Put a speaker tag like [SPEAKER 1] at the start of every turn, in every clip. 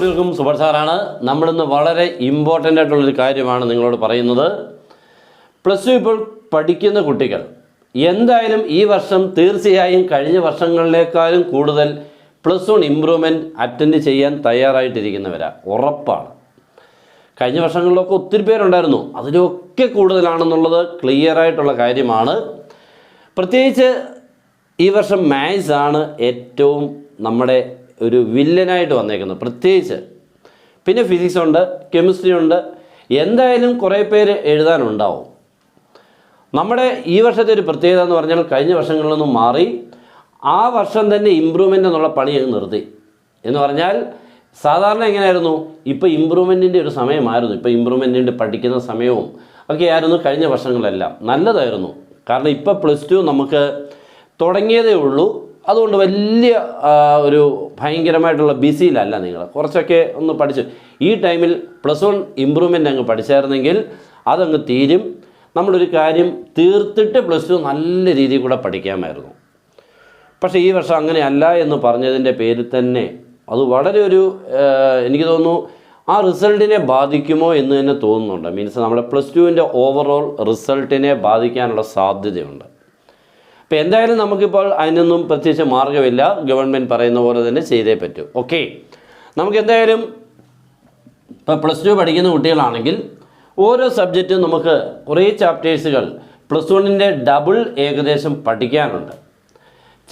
[SPEAKER 1] കുട്ടികൾക്കും സുബർ സാറാണ്. നമ്മളിന്ന് വളരെ ഇമ്പോർട്ടൻ്റ് ആയിട്ടുള്ളൊരു കാര്യമാണ് നിങ്ങളോട് പറയുന്നത്. പ്ലസ് ടു ഇപ്പോൾ പഠിക്കുന്ന കുട്ടികൾ എന്തായാലും ഈ വർഷം തീർച്ചയായും കഴിഞ്ഞ വർഷങ്ങളിലേക്കാളും കൂടുതൽ പ്ലസ് വൺ ഇമ്പ്രൂവ്മെൻറ്റ് അറ്റൻഡ് ചെയ്യാൻ തയ്യാറായിട്ടിരിക്കുന്നവരാണ്, ഉറപ്പാണ്. കഴിഞ്ഞ വർഷങ്ങളിലൊക്കെ ഒത്തിരി പേരുണ്ടായിരുന്നു, അതിലൊക്കെ കൂടുതലാണെന്നുള്ളത് ക്ലിയറായിട്ടുള്ള കാര്യമാണ്. പ്രത്യേകിച്ച് ഈ വർഷം മാത്സ് ആണ് ഏറ്റവും നമ്മുടെ ഒരു വില്ലനായിട്ട് വന്നേക്കുന്നത്, പ്രത്യേകിച്ച്. പിന്നെ ഫിസിക്സ് ഉണ്ട്, കെമിസ്ട്രി ഉണ്ട്, എന്തായാലും കുറേ പേര് എഴുതാനുണ്ടാവും. നമ്മുടെ ഈ വർഷത്തെ ഒരു പ്രത്യേകത എന്ന് പറഞ്ഞാൽ കഴിഞ്ഞ വർഷങ്ങളിൽ നിന്നും മാറി ആ വർഷം തന്നെ ഇമ്പ്രൂവ്മെൻ്റ് എന്നുള്ള പണി അങ്ങ് നിർത്തി. എന്ന് പറഞ്ഞാൽ സാധാരണ എങ്ങനെയായിരുന്നു, ഇപ്പോൾ ഇമ്പ്രൂവ്മെൻറ്റിൻ്റെ ഒരു സമയമായിരുന്നു, ഇപ്പോൾ ഇമ്പ്രൂവ്മെൻറ്റിൻ്റെ പഠിക്കുന്ന സമയവും ഒക്കെ ആയിരുന്നു കഴിഞ്ഞ വർഷങ്ങളെല്ലാം. നല്ലതായിരുന്നു, കാരണം ഇപ്പോൾ പ്ലസ് ടു നമുക്ക് തുടങ്ങിയതേ ഉള്ളൂ. അതുകൊണ്ട് വലിയ ഒരു ഭയങ്കരമായിട്ടുള്ള ബിസിയിലല്ല നിങ്ങൾ, കുറച്ചൊക്കെ ഒന്ന് പഠിച്ചു. ഈ ടൈമിൽ പ്ലസ് വൺ ഇമ്പ്രൂവ്മെൻ്റ് അങ്ങ് പഠിച്ചായിരുന്നെങ്കിൽ അതങ്ങ് തീരും. നമ്മളൊരു കാര്യം തീർത്തിട്ട് പ്ലസ് ടു നല്ല രീതിയിൽ കൂടെ പഠിക്കാമായിരുന്നു. പക്ഷേ ഈ വർഷം അങ്ങനെയല്ല എന്ന് പറഞ്ഞതിൻ്റെ പേരിൽ തന്നെ അത് വളരെ ഒരു എനിക്ക് തോന്നുന്നു ആ റിസൾട്ടിനെ ബാധിക്കുമോ എന്ന് തന്നെ തോന്നുന്നുണ്ട്. മീൻസ് നമ്മുടെ പ്ലസ് ടുവിൻ്റെ ഓവറോൾ റിസൾട്ടിനെ ബാധിക്കാനുള്ള സാധ്യതയുണ്ട്. അപ്പോൾ എന്തായാലും നമുക്കിപ്പോൾ അതിനൊന്നും പ്രത്യേകിച്ച് മാർഗ്ഗമില്ല, ഗവൺമെൻറ് പറയുന്ന പോലെ തന്നെ ചെയ്തേ പറ്റൂ. ഓക്കെ, നമുക്ക് എന്തായാലും ഇപ്പോൾ പ്ലസ് ടു പഠിക്കുന്ന കുട്ടികളാണെങ്കിൽ ഓരോ സബ്ജക്റ്റും നമുക്ക് കുറേ ചാപ്റ്റേഴ്സുകൾ പ്ലസ് വണ്ണിൻ്റെ ഡബിൾ ഏകദേശം പഠിക്കാനുണ്ട്.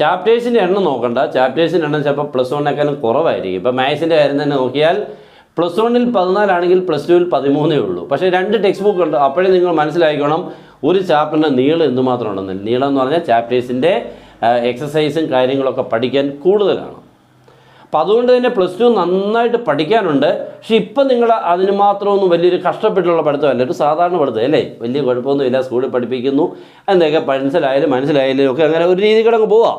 [SPEAKER 1] ചാപ്റ്റേഴ്സിൻ്റെ എണ്ണം നോക്കണ്ട, ചാപ്റ്റേഴ്സിൻ്റെ എണ്ണം ചിലപ്പോൾ പ്ലസ് വണ്ണിനേക്കാളും കുറവായിരിക്കും. ഇപ്പോൾ മാത്സിൻ്റെ കാര്യം തന്നെ നോക്കിയാൽ പ്ലസ് വണ്ണിൽ 14 ആണെങ്കിൽ പ്ലസ് ടുവിൽ 13 ഉള്ളൂ. പക്ഷേ 2 ടെക്സ്റ്റ് ബുക്ക് ഉണ്ട്. അപ്പോഴേ നിങ്ങൾ മനസ്സിലാക്കണം ഒരു ചാപ്റ്ററിൻ്റെ നീളം എന്തുമാത്രം ഉണ്ടെന്ന്. നീളം എന്ന് പറഞ്ഞാൽ ചാപ്റ്റേഴ്സിൻ്റെ എക്സസൈസും കാര്യങ്ങളൊക്കെ പഠിക്കാൻ കൂടുതലാണ്. അപ്പോൾ അതുകൊണ്ട് തന്നെ പ്ലസ് ടു നന്നായിട്ട് പഠിക്കാനുണ്ട്. പക്ഷേ ഇപ്പം നിങ്ങൾ അതിന് മാത്രമൊന്നും വലിയൊരു കഷ്ടപ്പെട്ടുള്ള പഠിത്തമല്ല, ഒരു സാധാരണ പഠിത്തം അല്ലേ, വലിയ കുഴപ്പമൊന്നുമില്ല. സ്കൂളിൽ പഠിപ്പിക്കുന്നു, എന്തൊക്കെ മനസ്സിലായാലും ഒക്കെ അങ്ങനെ ഒരു രീതി കിടങ്ങ് പോവാം.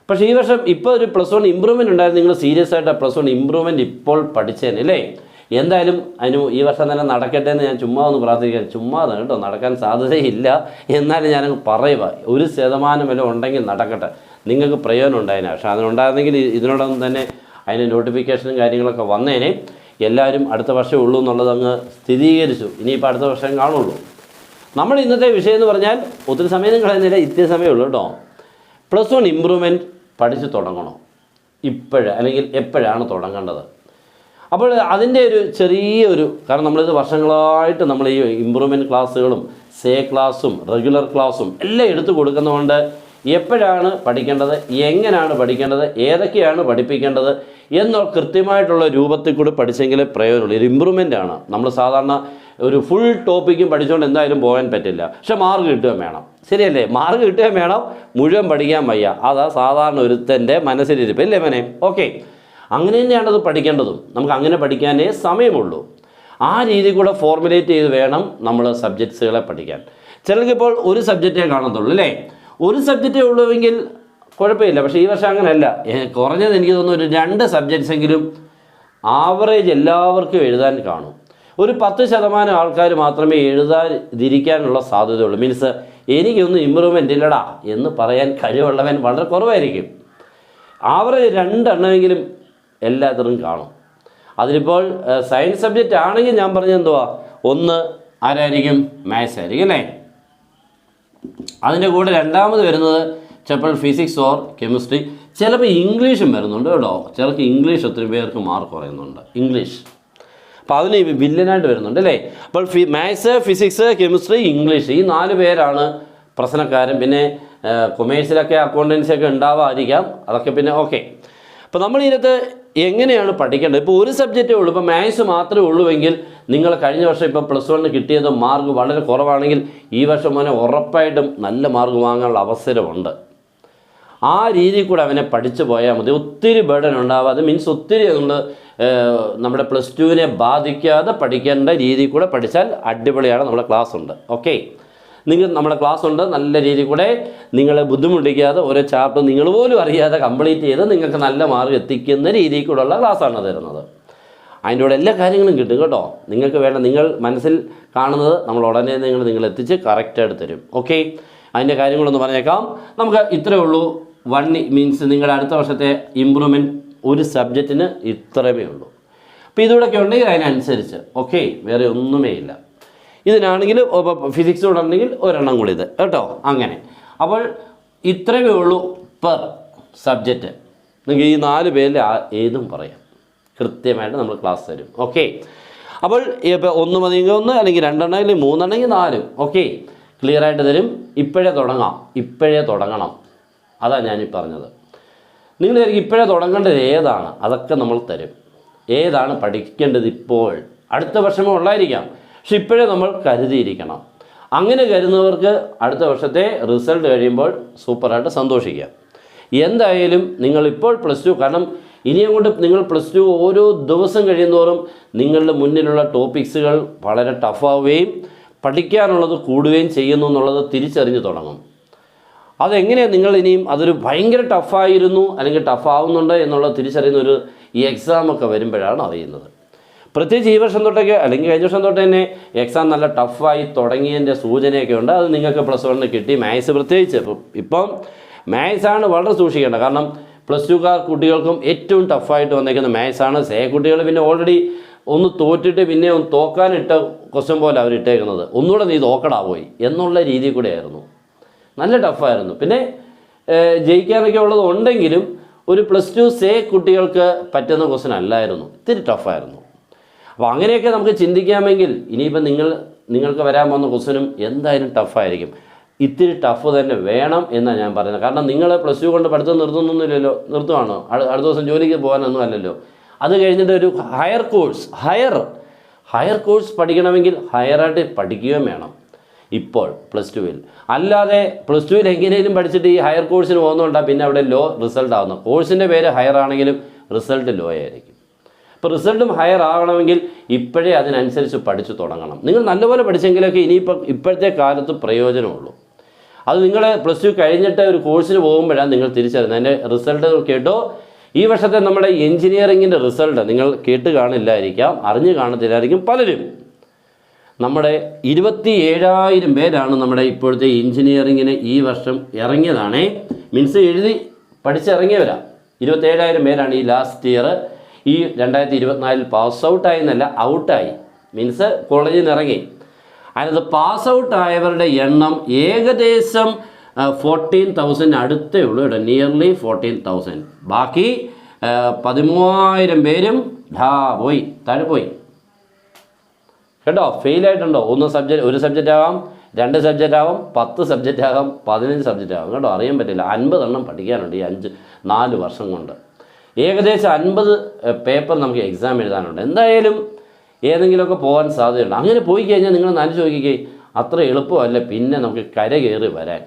[SPEAKER 1] പക്ഷേ ഈ വർഷം ഇപ്പോൾ ഒരു പ്ലസ് വൺ ഇമ്പ്രൂവ്മെൻറ്റ് ഉണ്ടായിരുന്നു. നിങ്ങൾ സീരിയസ് ആയിട്ട് പ്ലസ് വൺ ഇമ്പ്രൂവ്മെൻറ്റ് ഇപ്പോൾ പഠിച്ചേനെ അല്ലേ. എന്തായാലും അതിന് ഈ വർഷം തന്നെ നടക്കട്ടെ എന്ന് ഞാൻ ചുമ്മാ ഒന്ന് പ്രാർത്ഥിക്കാൻ. ചുമ്മാതാണ് കേട്ടോ, നടക്കാൻ സാധ്യതയില്ല. എന്നാലും ഞാനങ്ങ് പറയുക, 1% വല്ല ഉണ്ടെങ്കിൽ നടക്കട്ടെ, നിങ്ങൾക്ക് പ്രയോജനം ഉണ്ടായേനെ. പക്ഷേ അതിനുണ്ടായിരുന്നെങ്കിൽ ഇതിനോടൊന്നും തന്നെ അതിന് നോട്ടിഫിക്കേഷനും കാര്യങ്ങളൊക്കെ വന്നേനെ. എല്ലാവരും അടുത്ത വർഷം ഉള്ളൂ എന്നുള്ളത് അങ്ങ് സ്ഥിരീകരിച്ചു. ഇനിയിപ്പോൾ അടുത്ത വർഷം കാണുള്ളൂ. നമ്മൾ ഇന്നത്തെ വിഷയം എന്ന് പറഞ്ഞാൽ ഒത്തിരി സമയം കളയുന്നില്ല, ഇത്തിരി സമയമുള്ളൂ കേട്ടോ. പ്ലസ് വൺ ഇമ്പ്രൂവ്മെൻറ്റ് പഠിച്ച് തുടങ്ങണോ അല്ലെങ്കിൽ എപ്പോഴാണ് തുടങ്ങേണ്ടത്? അപ്പോൾ അതിൻ്റെ ഒരു ചെറിയൊരു കാരണം നമ്മളിത് വർഷങ്ങളായിട്ട് നമ്മൾ ഈ ഇമ്പ്രൂവ്മെൻറ്റ് ക്ലാസ്സുകളും ക്ലാസ്സും റെഗുലർ ക്ലാസ്സും എല്ലാം എടുത്തു കൊടുക്കുന്നതുകൊണ്ട് എപ്പോഴാണ് പഠിക്കേണ്ടത്, എങ്ങനെയാണ് പഠിക്കേണ്ടത്, ഏതൊക്കെയാണ് പഠിപ്പിക്കേണ്ടത് എന്നോ കൃത്യമായിട്ടുള്ള രൂപത്തിൽ കൂടി പഠിച്ചെങ്കിലേ പ്രയോജനമുള്ളൂ. ഒരു ഇമ്പ്രൂവ്മെൻ്റ് ആണ്. നമ്മൾ സാധാരണ ഒരു ഫുൾ ടോപ്പിക്കും പഠിച്ചുകൊണ്ട് എന്തായാലും പോകാൻ പറ്റില്ല. പക്ഷെ മാർക്ക് കിട്ടുകയും വേണം, ശരിയല്ലേ? മാർക്ക് കിട്ടുകയും വേണം, മുഴുവൻ പഠിക്കാൻ വയ്യ. അതാ സാധാരണ ഒരുത്തൻ്റെ മനസ്സിലിരിപ്പ് അല്ലേ മോനെ? ഓക്കെ, അങ്ങനെ തന്നെയാണത് പഠിക്കേണ്ടതും. നമുക്ക് അങ്ങനെ പഠിക്കാനേ സമയമുള്ളൂ. ആ രീതി കൂടെ ഫോർമുലേറ്റ് ചെയ്ത് വേണം നമ്മൾ സബ്ജക്ട്സുകളെ പഠിക്കാൻ. ചിലർക്കിപ്പോൾ ഒരു സബ്ജക്റ്റേ കാണത്തുള്ളൂ അല്ലേ, ഒരു സബ്ജക്റ്റേ ഉള്ളുവെങ്കിൽ കുഴപ്പമില്ല. പക്ഷേ ഈ വർഷം അങ്ങനെയല്ല. കുറഞ്ഞത് എനിക്ക് തോന്നുന്നു ഒരു 2 സബ്ജക്ട്സെങ്കിലും ആവറേജ് എല്ലാവർക്കും എഴുതാൻ കാണും. ഒരു 10% ആൾക്കാർ മാത്രമേ എഴുതാതിരിക്കാനുള്ള സാധ്യതയുള്ളൂ. മീൻസ് എനിക്കൊന്നും ഇമ്പ്രൂവ്മെൻ്റ് ഇല്ലടാ എന്ന് പറയാൻ കഴിവുള്ളവൻ വളരെ കുറവായിരിക്കും. ആവറേജ് 2 എണ്ണമെങ്കിലും എല്ലാത്തിനും കാണും. അതിലിപ്പോൾ സയൻസ് സബ്ജക്റ്റ് ആണെങ്കിൽ ഞാൻ പറഞ്ഞത് എന്തുവാ, ഒന്ന് ആരായിരിക്കും, മാത്സ് ആയിരിക്കും അല്ലേ. അതിൻ്റെ കൂടെ രണ്ടാമത് വരുന്നത് ചിലപ്പോൾ ഫിസിക്സ് ഓർ കെമിസ്ട്രി, ചിലപ്പോൾ ഇംഗ്ലീഷും വരുന്നുണ്ട് കേട്ടോ. ചിലർക്ക് ഇംഗ്ലീഷ് ഒത്തിരി പേർക്ക് മാർക്ക് കുറയുന്നുണ്ട്, ഇംഗ്ലീഷ്. അപ്പോൾ അതിന് വില്ലനായിട്ട് വരുന്നുണ്ട് അല്ലേ. അപ്പോൾ മാത്സ്, ഫിസിക്സ്, കെമിസ്ട്രി, ഇംഗ്ലീഷ്, ഈ 4 പേരാണ് പ്രശ്നക്കാരൻ. പിന്നെ കൊമേഴ്സിലൊക്കെ അക്കൗണ്ടൻസിയൊക്കെ ഉണ്ടാവാതിരിക്കാം, അതൊക്കെ പിന്നെ ഓക്കെ. അപ്പോൾ നമ്മൾ ഇതിനകത്ത് എങ്ങനെയാണ് പഠിക്കേണ്ടത്? ഇപ്പോൾ ഒരു സബ്ജക്റ്റേ ഉള്ളൂ, ഇപ്പോൾ മാത്സ് മാത്രമേ ഉള്ളൂവെങ്കിൽ നിങ്ങൾ കഴിഞ്ഞ വർഷം ഇപ്പോൾ പ്ലസ് വണ്ണിന് കിട്ടിയത് മാർക്ക് വളരെ കുറവാണെങ്കിൽ ഈ വർഷം മോനെ ഉറപ്പായിട്ടും നല്ല മാർക്ക് വാങ്ങാനുള്ള അവസരമുണ്ട്. ആ രീതിയിൽ കൂടെ അവനെ പഠിച്ചു പോയാൽ മതി. ഒത്തിരി ബേർഡൻ ഉണ്ടാവാതെ, മീൻസ് ഒത്തിരി നമ്മുടെ പ്ലസ് ടുവിനെ ബാധിക്കാതെ പഠിക്കേണ്ട രീതിയിൽ കൂടെ പഠിച്ചാൽ അടിപൊളിയാണ്. നമ്മുടെ ക്ലാസ് ഉണ്ട്. ഓക്കെ, നമ്മുടെ ക്ലാസ് ഉണ്ട്. നല്ല രീതിയിൽ കൂടെ നിങ്ങളെ ബുദ്ധിമുട്ടിക്കാതെ ഓരോ ചാപ്റ്റർ നിങ്ങൾ പോലും അറിയാതെ കംപ്ലീറ്റ് ചെയ്ത് നിങ്ങൾക്ക് നല്ല മാർക്ക് എത്തിക്കുന്ന രീതിയിൽ കൂടെയുള്ള ക്ലാസ്സാണ് തരുന്നത്. അതിൻ്റെ കൂടെ എല്ലാ കാര്യങ്ങളും കിട്ടും കേട്ടോ. നിങ്ങൾക്ക് വേണ്ട, നിങ്ങൾ മനസ്സിൽ കാണുന്നത് നമ്മൾ ഉടനെ നിങ്ങൾ എത്തിച്ച് കറക്റ്റായിട്ട് തരും. ഓക്കെ, അതിൻ്റെ കാര്യങ്ങളൊന്ന് പറഞ്ഞേക്കാം. നമുക്ക് ഇത്രയേ ഉള്ളൂ. 1 മീൻസ് നിങ്ങളുടെ അടുത്ത വർഷത്തെ ഇമ്പ്രൂവ്മെൻറ്റ് ഒരു സബ്ജക്റ്റിന് ഇത്രയേ ഉള്ളൂ. അപ്പോൾ ഇതുകൂടെയൊക്കെ ഉണ്ടെങ്കിൽ അതിനനുസരിച്ച് ഓക്കെ, വേറെ ഒന്നുമേ ഇല്ല. ഇതിനാണെങ്കിൽ ഫിസിക്സ് കൂടെ ഉണ്ടെങ്കിൽ ഒരെണ്ണം കൂടി ഇത് കേട്ടോ. അങ്ങനെ അപ്പോൾ ഇത്രയേ ഉള്ളൂ പെർ സബ്ജക്റ്റ്. നിങ്ങൾക്ക് ഈ 4 പേരിൽ ഏതും പറയാം, കൃത്യമായിട്ട് നമ്മൾ ക്ലാസ് തരും. ഓക്കെ, അപ്പോൾ ഇപ്പോൾ 1 മതിയെങ്കിൽ 1, അല്ലെങ്കിൽ 2 അല്ലെങ്കിൽ 3 അല്ലെങ്കിൽ 4, ഓക്കെ, ക്ലിയർ ആയിട്ട് തരും. ഇപ്പോഴേ തുടങ്ങണം. അതാണ് ഞാനീ പറഞ്ഞത്. നിങ്ങൾ ഇപ്പോഴേ തുടങ്ങേണ്ടത് ഏതാണ്, അതൊക്കെ നമ്മൾ തരും. ഏതാണ് പഠിക്കേണ്ടത് ഇപ്പോൾ, അടുത്ത വർഷമേ ഉള്ളായിരിക്കാം, പക്ഷെ ഇപ്പോഴേ നമ്മൾ കരുതിയിരിക്കണം. അങ്ങനെ കരുതുന്നവർക്ക് അടുത്ത വർഷത്തെ റിസൾട്ട് കഴിയുമ്പോൾ സൂപ്പറായിട്ട് സന്തോഷിക്കാം. എന്തായാലും നിങ്ങളിപ്പോൾ +2, കാരണം ഇനി അങ്ങോട്ട് നിങ്ങൾ +2 ഓരോ ദിവസം കഴിയുന്നതോറും നിങ്ങളുടെ മുന്നിലുള്ള ടോപ്പിക്സുകൾ വളരെ ടഫാവുകയും പഠിക്കാനുള്ളത് കൂടുകയും ചെയ്യുന്നു എന്നുള്ളത് തിരിച്ചറിഞ്ഞ് തുടങ്ങും. അതെങ്ങനെയാണ് നിങ്ങൾ ഇനിയും അതൊരു ഭയങ്കര ടഫായിരുന്നു അല്ലെങ്കിൽ ടഫാവുന്നുണ്ട് എന്നുള്ളത് തിരിച്ചറിയുന്ന ഒരു ഈ എക്സാമൊക്കെ വരുമ്പോഴാണ് അറിയുന്നത്. പ്രത്യേകിച്ച് ഈ വർഷം തൊട്ടൊക്കെ അല്ലെങ്കിൽ കഴിഞ്ഞ വർഷം തൊട്ട് തന്നെ എക്സാം നല്ല ടഫായി തുടങ്ങിയതിൻ്റെ സൂചനയൊക്കെ ഉണ്ട്. അത് നിങ്ങൾക്ക് +1 കിട്ടി. മാത്സ് പ്രത്യേകിച്ച് ഇപ്പം മാത്സാണ് വളരെ സൂക്ഷിക്കേണ്ടത്. കാരണം +2 കുട്ടികൾക്കും ഏറ്റവും ടഫായിട്ട് വന്നേക്കുന്ന മാത്സാണ്. കുട്ടികൾ പിന്നെ ഓൾറെഡി ഒന്ന് തോറ്റിട്ട് പിന്നെ ഒന്ന് തോക്കാനിട്ട ക്വസ്റ്റ്യൻ പോലെ അവരിട്ടേക്കുന്നത്, ഒന്നുകൂടെ നീ തോക്കടാ പോയി എന്നുള്ള രീതിയിൽ കൂടെ ആയിരുന്നു. നല്ല ടഫായിരുന്നു. പിന്നെ ജയിക്കാനൊക്കെ ഉള്ളത് ഉണ്ടെങ്കിലും ഒരു +2 കുട്ടികൾക്ക് പറ്റുന്ന ക്വസ്റ്റ്യൻ അല്ലായിരുന്നു, ഇത്തിരി ടഫായിരുന്നു. അപ്പോൾ അങ്ങനെയൊക്കെ നമുക്ക് ചിന്തിക്കാമെങ്കിൽ ഇനിയിപ്പോൾ നിങ്ങൾക്ക് വരാൻ പോകുന്ന ക്വസ്റ്റ്യനും എന്തായാലും ടഫായിരിക്കും. ഇത്തിരി ടഫ് തന്നെ വേണം എന്നാണ് ഞാൻ പറയുന്നത്. കാരണം നിങ്ങൾ +2 കൊണ്ട് പഠിത്തം നിർത്തുന്നൊന്നുമില്ലല്ലോ, നിർത്തുവാണോ? അടുത്ത ദിവസം ജോലിക്ക് പോകാനൊന്നും അല്ലല്ലോ. അത് കഴിഞ്ഞിട്ട് ഒരു ഹയർ കോഴ്സ് പഠിക്കണമെങ്കിൽ ഹയറായിട്ട് പഠിക്കുകയും വേണം ഇപ്പോൾ +2. അല്ലാതെ +2 എങ്ങനെയും പഠിച്ചിട്ട് ഈ ഹയർ കോഴ്സിന് പോകുന്നതുകൊണ്ടാണ് പിന്നെ അവിടെ ലോ റിസൾട്ട് ആവുന്നത്. കോഴ്സിൻ്റെ പേര് ഹയർ ആണെങ്കിലും റിസൾട്ട് ലോ ആയിരിക്കും. അപ്പോൾ റിസൾട്ടും ഹയർ ആകണമെങ്കിൽ ഇപ്പോഴേ അതിനനുസരിച്ച് പഠിച്ചു തുടങ്ങണം. നിങ്ങൾ നല്ലപോലെ പഠിച്ചെങ്കിലൊക്കെ ഇപ്പോഴത്തെ കാലത്ത് പ്രയോജനമുള്ളൂ. അത് നിങ്ങൾ +2 കഴിഞ്ഞിട്ട് ഒരു കോഴ്സിന് പോകുമ്പോഴാണ് നിങ്ങൾ തിരിച്ചറിയുന്നത്. അതിൻ്റെ റിസൾട്ട് കേട്ടോ. ഈ വർഷത്തെ നമ്മുടെ എഞ്ചിനീയറിങ്ങിൻ്റെ റിസൾട്ട് നിങ്ങൾ കേട്ട് കാണില്ലായിരിക്കാം, അറിഞ്ഞ് കാണത്തില്ലായിരിക്കും പലരും. നമ്മുടെ 27,000 പേരാണ് നമ്മുടെ ഇപ്പോഴത്തെ എഞ്ചിനീയറിങ്ങിന് ഈ വർഷം ഇറങ്ങിയതാണേ. മീൻസ് എഴുതി പഠിച്ചിറങ്ങിയവരാണ്. 27,000 പേരാണ് ഈ ലാസ്റ്റ് ഇയർ ഈ 2024 പാസ് ഔട്ടായി എന്നല്ല, ഔട്ടായി. മീൻസ് കോളേജിൽ നിന്ന് ഇറങ്ങി. അതിനകത്ത് പാസ് ഔട്ട് ആയവരുടെ എണ്ണം ഏകദേശം 14,000 അടുത്തേ ഉള്ളൂ കേട്ടോ, നിയർലി 14,000. ബാക്കി 13,000 പേരും പോയി, താഴെ പോയി കേട്ടോ. ഫെയിലായിട്ടുണ്ടോ? ഒരു സബ്ജക്റ്റ് ആകാം, 2 സബ്ജക്റ്റ് ആകാം, 10 സബ്ജക്റ്റ് ആകാം, 15 സബ്ജക്റ്റ് ആകാം കേട്ടോ. അറിയാൻ പറ്റില്ല. 50 എണ്ണം പഠിക്കാനുണ്ട് ഈ 4 വർഷം കൊണ്ട്. ഏകദേശം 50 പേപ്പർ നമുക്ക് എക്സാം എഴുതാനുണ്ട്. എന്തായാലും ഏതെങ്കിലുമൊക്കെ പോകാൻ സാധ്യതയുണ്ട്. അങ്ങനെ പോയി കഴിഞ്ഞാൽ നിങ്ങൾ ആലോചിച്ച് നോക്കിക്കേ, അത്ര എളുപ്പമല്ല പിന്നെ നമുക്ക് കരകയറി വരാൻ.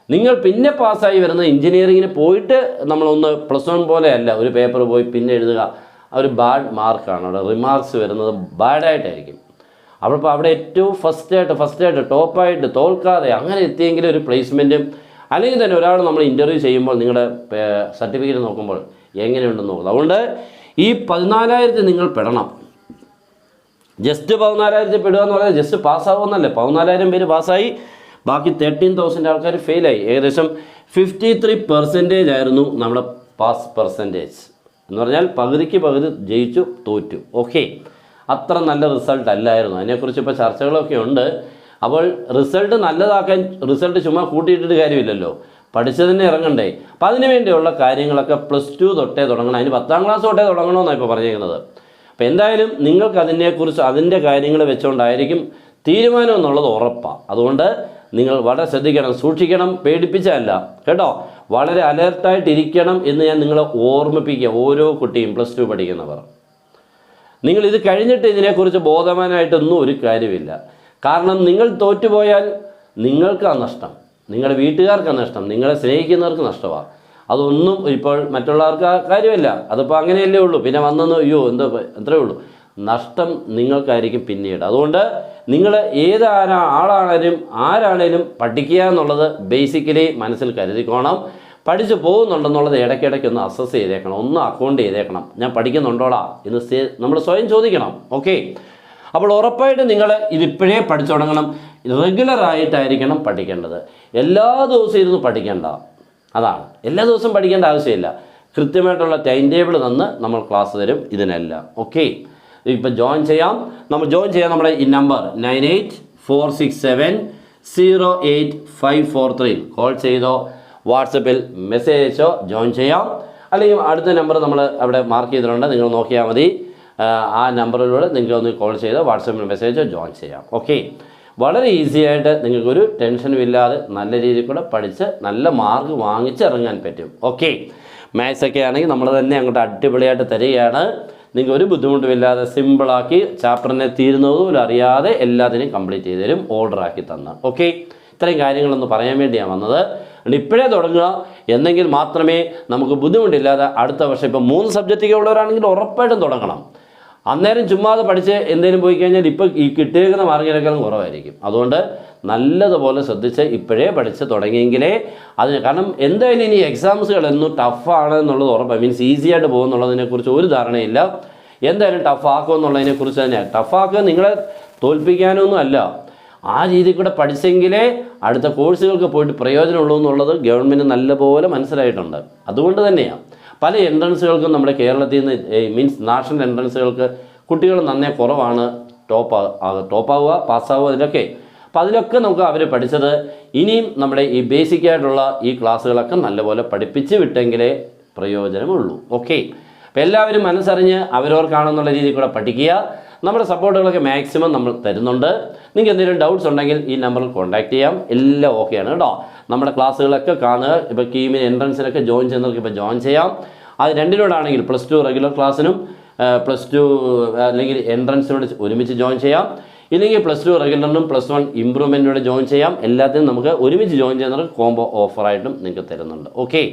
[SPEAKER 1] നിങ്ങൾ പിന്നെ പാസ്സായി വരുന്ന എഞ്ചിനീയറിങ്ങിന് പോയിട്ട് നമ്മളൊന്ന് +1 പോലെയല്ല, ഒരു പേപ്പർ പോയി പിന്നെ എഴുതുക, ഒരു ബാഡ് മാർക്കാണ്. അവിടെ റിമാർക്സ് വരുന്നത് ബാഡായിട്ടായിരിക്കും. അപ്പോൾ അവിടെ ഏറ്റവും ഫസ്റ്റായിട്ട് ടോപ്പായിട്ട് തോൽക്കാതെ അങ്ങനെ എത്തിയെങ്കിലും ഒരു പ്ലേസ്മെൻറ്റും, അല്ലെങ്കിൽ തന്നെ ഒരാൾ നമ്മൾ ഇൻ്റർവ്യൂ ചെയ്യുമ്പോൾ നിങ്ങളുടെ സർട്ടിഫിക്കറ്റ് നോക്കുമ്പോൾ എങ്ങനെയുണ്ടെന്ന് നോക്കുന്നത്. അതുകൊണ്ട് ഈ 14,000 നിങ്ങൾ പെടണം. ജസ്റ്റ് 14,000 പെടുക എന്ന് പറഞ്ഞാൽ ജസ്റ്റ് പാസ്സാവുമെന്നല്ലേ. 14,000 പേര് പാസ്സായി, ബാക്കി 13,000 ആൾക്കാർ ഫെയിലായി. ഏകദേശം 53% ആയിരുന്നു നമ്മുടെ പാസ് പെർസെൻറ്റേജ്. എന്ന് പറഞ്ഞാൽ പകുതിക്ക് പകുതി ജയിച്ചു, തോറ്റു. ഓക്കെ, അത്ര നല്ല റിസൾട്ട് അല്ലായിരുന്നു. അതിനെക്കുറിച്ച് ഇപ്പോൾ ചർച്ചകളൊക്കെ ഉണ്ട്. അപ്പോൾ റിസൾട്ട് നല്ലതാക്കാൻ റിസൾട്ട് ചുമ്മാ കൂട്ടിയിട്ടിട്ട് കാര്യമില്ലല്ലോ, പഠിച്ചതിനെ ഇറങ്ങണ്ടേ. അപ്പം അതിനു വേണ്ടിയുള്ള കാര്യങ്ങളൊക്കെ +2 തൊട്ടേ തുടങ്ങണം. അതിന് 10ാം ക്ലാസ് തൊട്ടേ തുടങ്ങണമെന്നാണ് ഇപ്പോൾ പറഞ്ഞിരിക്കുന്നത്. അപ്പോൾ എന്തായാലും നിങ്ങൾക്ക് അതിനെക്കുറിച്ച് അതിൻ്റെ കാര്യങ്ങൾ വെച്ചുകൊണ്ടായിരിക്കും തീരുമാനം എന്നുള്ളത് ഉറപ്പാണ്. അതുകൊണ്ട് നിങ്ങൾ വളരെ ശ്രദ്ധിക്കണം, സൂക്ഷിക്കണം, പേടിപ്പിച്ചല്ല കേട്ടോ. വളരെ അലേർട്ടായിട്ടിരിക്കണം എന്ന് ഞാൻ നിങ്ങളെ ഓർമ്മിപ്പിക്കുക. ഓരോ കുട്ടിയും +2 പഠിക്കുന്നവർ, നിങ്ങളിത് കഴിഞ്ഞിട്ട് ഇതിനെക്കുറിച്ച് ബോധവാനായിട്ടൊന്നും ഒരു കാര്യമില്ല. കാരണം നിങ്ങൾ തോറ്റുപോയാൽ നിങ്ങൾക്കാണ് നഷ്ടം, നിങ്ങളുടെ വീട്ടുകാർക്കാണ് നഷ്ടം, നിങ്ങളെ സ്നേഹിക്കുന്നവർക്ക് നഷ്ടമാണ്. അതൊന്നും ഇപ്പോൾ മറ്റുള്ളവർക്ക് കാര്യമില്ല. അതിപ്പോൾ അങ്ങനെയല്ലേ ഉള്ളൂ. പിന്നെ വന്നെന്ന് എത്രയേ ഉള്ളൂ. നഷ്ടം നിങ്ങൾക്കായിരിക്കും പിന്നീട്. അതുകൊണ്ട് നിങ്ങൾ ആരാണേലും പഠിക്കുക എന്നുള്ളത് ബേസിക്കലി മനസ്സിൽ കരുതിക്കോണം. പഠിച്ചു പോകുന്നുണ്ടെന്നുള്ളത് ഇടയ്ക്കിടയ്ക്ക് ഒന്ന് അസസ് ചെയ്തേക്കണം, ഒന്ന് അക്കൗണ്ട് ചെയ്തേക്കണം. ഞാൻ പഠിക്കുന്നുണ്ടോടാ എന്ന് നമ്മൾ സ്വയം ചോദിക്കണം. ഓക്കെ, അപ്പോൾ ഉറപ്പായിട്ട് നിങ്ങൾ ഇതിപ്പോഴേ പഠിച്ചു തുടങ്ങണം. റെഗുലറായിട്ടായിരിക്കണം പഠിക്കേണ്ടത്. എല്ലാ ദിവസവും ഇരുന്ന് പഠിക്കേണ്ട, അതാണ്. എല്ലാ ദിവസവും പഠിക്കേണ്ട ആവശ്യമില്ല. കൃത്യമായിട്ടുള്ള ടൈം ടേബിൾ തന്ന് നമ്മൾ ക്ലാസ് തരും ഇതിനെല്ലാം. ഓക്കെ. ഇപ്പോൾ ജോയിൻ ചെയ്യാം. നമ്മൾ ജോയിൻ ചെയ്യാൻ നമ്മുടെ ഈ നമ്പർ 9846708543 കോൾ ചെയ്തോ വാട്സപ്പിൽ മെസ്സേജ് അയച്ചോ ജോയിൻ ചെയ്യാം. അല്ലെങ്കിൽ അടുത്ത നമ്പർ നമ്മൾ അവിടെ മാർക്ക് ചെയ്തിട്ടുണ്ട്, നിങ്ങൾ നോക്കിയാൽ മതി. ആ നമ്പറിലൂടെ നിങ്ങൾക്ക് ഒന്ന് കോൾ ചെയ്തോ വാട്സപ്പിൽ മെസ്സേജോ ജോയിൻ ചെയ്യാം. ഓക്കെ, വളരെ ഈസി ആയിട്ട് നിങ്ങൾക്കൊരു ടെൻഷനും ഇല്ലാതെ നല്ല രീതിയിൽ കൂടെ പഠിച്ച് നല്ല മാർക്ക് വാങ്ങിച്ചിറങ്ങാൻ പറ്റും. ഓക്കെ, മാത്സ് ഒക്കെ ആണെങ്കിൽ നമ്മൾ തന്നെ അങ്ങോട്ട് അടിപൊളിയായിട്ട് തരികയാണ്. നിങ്ങൾക്ക് ഒരു ബുദ്ധിമുട്ടുമില്ലാതെ സിമ്പിളാക്കി ചാപ്റ്ററിനെ തീരുന്നതുപോലും അറിയാതെ എല്ലാത്തിനെയും കംപ്ലീറ്റ് ചെയ്ത് തരും, ഓർഡറാക്കി തന്ന്. ഓക്കെ, ഇത്രയും കാര്യങ്ങളൊന്ന് പറയാൻ വേണ്ടിയാണ് വന്നത്. അതുകൊണ്ട് ഇപ്പോഴേ തുടങ്ങുക, എന്നെങ്കിൽ മാത്രമേ നമുക്ക് ബുദ്ധിമുട്ടില്ലാതെ അടുത്ത വർഷം ഇപ്പോൾ 3 സബ്ജക്റ്റൊക്കെ ഉള്ളവരാണെങ്കിൽ ഉറപ്പായിട്ടും തുടങ്ങണം. അന്നേരം ചുമ്മാതെ പഠിച്ച് എന്തെങ്കിലും പോയി കഴിഞ്ഞാൽ ഇപ്പോൾ ഈ കിട്ടിയേക്കുന്ന മാർക്കിനേക്കാളും കുറവായിരിക്കും. അതുകൊണ്ട് നല്ലതുപോലെ ശ്രദ്ധിച്ച് ഇപ്പോഴേ പഠിച്ച് തുടങ്ങിയെങ്കിലേ അതിന്, കാരണം എന്തായാലും ഇനി എക്സാംസുകളൊന്നും ടഫാണ് എന്നുള്ളത് ഉറപ്പാണ്. മീൻസ് ഈസി ആയിട്ട് പോകുമെന്നുള്ളതിനെക്കുറിച്ച് ഒരു ധാരണയില്ല. എന്തായാലും ടഫാക്കും എന്നുള്ളതിനെക്കുറിച്ച് തന്നെയാണ്. ടഫാക്കുക നിങ്ങളെ തോൽപ്പിക്കാനൊന്നും അല്ല, ആ രീതിയിൽ കൂടെ പഠിച്ചെങ്കിലേ അടുത്ത കോഴ്സുകൾക്ക് പോയിട്ട് പ്രയോജനമുള്ളൂ എന്നുള്ളത് ഗവൺമെൻറ് നല്ലപോലെ മനസ്സിലായിട്ടുണ്ട്. അതുകൊണ്ട് തന്നെയാണ് പല എൻട്രൻസുകൾക്കും നമ്മുടെ കേരളത്തിൽ നിന്ന് മീൻസ് നാഷണൽ എൻട്രൻസുകൾക്ക് കുട്ടികൾ നന്നേ കുറവാണ് ടോപ്പാവുക പാസ്സാവുക ഇതിലൊക്കെ. അപ്പോൾ അതിലൊക്കെ നമുക്ക് അവർ പഠിച്ചത് ഇനിയും നമ്മുടെ ഈ ബേസിക്കായിട്ടുള്ള ഈ ക്ലാസ്സുകളൊക്കെ നല്ലപോലെ പഠിപ്പിച്ച് വിട്ടെങ്കിലേ പ്രയോജനമുള്ളൂ. ഓക്കെ, അപ്പോൾ എല്ലാവരും മനസ്സറിഞ്ഞ് അവരവർക്കാണെന്നുള്ള രീതിയിൽ കൂടെ പഠിക്കുക. നമ്മുടെ സപ്പോർട്ടുകളൊക്കെ മാക്സിമം നമ്മൾ തരുന്നുണ്ട്. നിങ്ങൾക്ക് എന്തെങ്കിലും ഡൗട്ട്സ് ഉണ്ടെങ്കിൽ ഈ നമ്പറിൽ കോൺടാക്ട് ചെയ്യാം. എല്ലാം ഓക്കെയാണ് കേട്ടോ. നമ്മുടെ ക്ലാസ്സുകളൊക്കെ കാണുക. ഇപ്പോൾ കീമിന് എൻട്രൻസിനൊക്കെ ജോയിൻ ചെയ്യുന്നവർക്ക് ഇപ്പോൾ ജോയിൻ ചെയ്യാം. അത് രണ്ടിനോടാണെങ്കിൽ +2 റെഗുലർ ക്ലാസ്സിനും +2 അല്ലെങ്കിൽ എൻട്രൻസിനോട് ഒരുമിച്ച് ജോയിൻ ചെയ്യാം. ഇല്ലെങ്കിൽ +2 റെഗുലറിനും +1 ഇമ്പ്രൂവ്മെൻറ്റിനോട് ജോയിൻ ചെയ്യാം. എല്ലാത്തിനും നമുക്ക് ഒരുമിച്ച് ജോയിൻ ചെയ്യുന്നവർക്ക് കോംബോ ഓഫറായിട്ടും നിങ്ങൾക്ക് തരുന്നുണ്ട്. ഓക്കെ,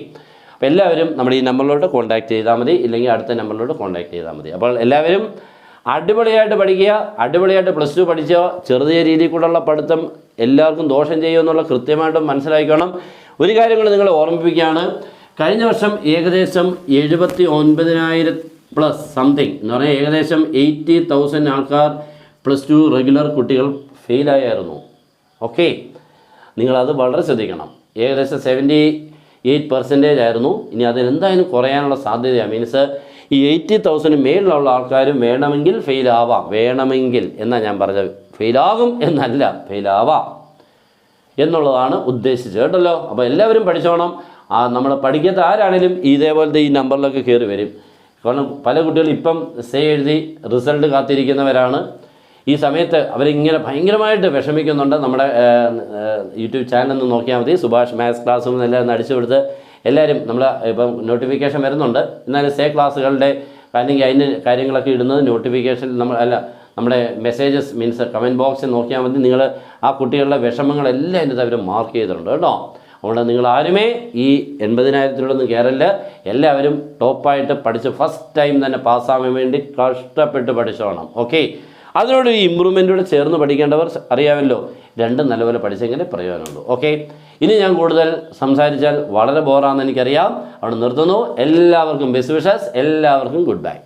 [SPEAKER 1] അപ്പോൾ എല്ലാവരും നമ്മുടെ ഈ നമ്പറിലോട്ട് കോൺടാക്ട് ചെയ്താൽ മതി, ഇല്ലെങ്കിൽ അടുത്ത നമ്പറിലോട്ട് കോൺടാക്ട് ചെയ്താൽ മതി. അപ്പോൾ എല്ലാവരും അടിപൊളിയായിട്ട് പഠിക്കുക, അടിപൊളിയായിട്ട് +2 പഠിച്ചോ. ചെറിയ രീതിയിൽ കൂടെയുള്ള പഠിത്തം എല്ലാവർക്കും ദോഷം ചെയ്യുമെന്നുള്ള കൃത്യമായിട്ടും മനസ്സിലാക്കണം. ഒരു കാര്യം കൂടി നിങ്ങളെ ഓർമ്മിപ്പിക്കുകയാണ്, കഴിഞ്ഞ വർഷം ഏകദേശം 79,000+ സംതിങ് എന്ന് പറഞ്ഞാൽ ഏകദേശം 80,000 ആൾക്കാർ +2 റെഗുലർ കുട്ടികൾ ഫെയിലായിരുന്നു. ഓക്കെ, നിങ്ങളത് വളരെ ശ്രദ്ധിക്കണം. ഏകദേശം 78% ആയിരുന്നു. ഇനി അതിനെന്തായാലും കുറയാനുള്ള സാധ്യതയാണ്. മീൻസ് ഈ 80,000 മേളിലുള്ള ആൾക്കാരും വേണമെങ്കിൽ ഫെയിലാവാം. വേണമെങ്കിൽ എന്നാണ് ഞാൻ പറഞ്ഞത്, ഫെയിലാകും എന്നല്ല, ഫെയിലാവാം എന്നുള്ളതാണ് ഉദ്ദേശിച്ചത് കേട്ടല്ലോ. അപ്പോൾ എല്ലാവരും പഠിച്ചോണം. നമ്മൾ പഠിക്കാത്ത ആരാണേലും ഇതേപോലത്തെ ഈ നമ്പറിലൊക്കെ കയറി വരും. കാരണം പല കുട്ടികളും ഇപ്പം എഴുതി റിസൾട്ട് കാത്തിരിക്കുന്നവരാണ്. ഈ സമയത്ത് അവരിങ്ങനെ ഭയങ്കരമായിട്ട് വിഷമിക്കുന്നുണ്ട്. നമ്മുടെ യൂട്യൂബ് ചാനൽ നോക്കിയാൽ മതി, സുഭാഷ് മാത്സ് ക്ലാസ്സും എല്ലാം അടിച്ചു കൊടുത്ത് എല്ലാവരും നമ്മൾ ഇപ്പം നോട്ടിഫിക്കേഷൻ വരുന്നുണ്ട്. എന്നാലും ക്ലാസ്സുകളുടെ അല്ലെങ്കിൽ അതിൻ്റെ കാര്യങ്ങളൊക്കെ ഇടുന്നത് നോട്ടിഫിക്കേഷൻ നമ്മുടെ മെസ്സേജസ് മീൻസ് കമൻറ്റ് ബോക്സിൽ നോക്കിയാൽ മതി. നിങ്ങൾ ആ കുട്ടികളുടെ വിഷമങ്ങളെല്ലാം ഇതിനകത്ത് അവർ മാർക്ക് ചെയ്തിട്ടുണ്ട് കേട്ടോ. അതുകൊണ്ട് നിങ്ങൾ ആരുമേ ഈ 80,000 കയറില്ല. എല്ലാവരും ടോപ്പായിട്ട് പഠിച്ച് ഫസ്റ്റ് ടൈം തന്നെ പാസ്സാകാൻ വേണ്ടി കഷ്ടപ്പെട്ട് പഠിച്ചോണം. ഓക്കെ, അതിനോട് ഈ ഇമ്പ്രൂവ്മെൻറ്റോടെ ചേർന്ന് പഠിക്കേണ്ടവർ അറിയാമല്ലോ, രണ്ടും നല്ലപോലെ പഠിച്ചെങ്കിലേ പ്രയോജനമുള്ളൂ. ഓക്കെ, ഇനി ഞാൻ കൂടുതൽ സംസാരിച്ചാൽ വളരെ ബോറാണെന്ന് എനിക്കറിയാം. അവിടെ നിർത്തുന്നു. എല്ലാവർക്കും ബെസ്റ്റ് വിഷസ്, എല്ലാവർക്കും ഗുഡ് ബൈ.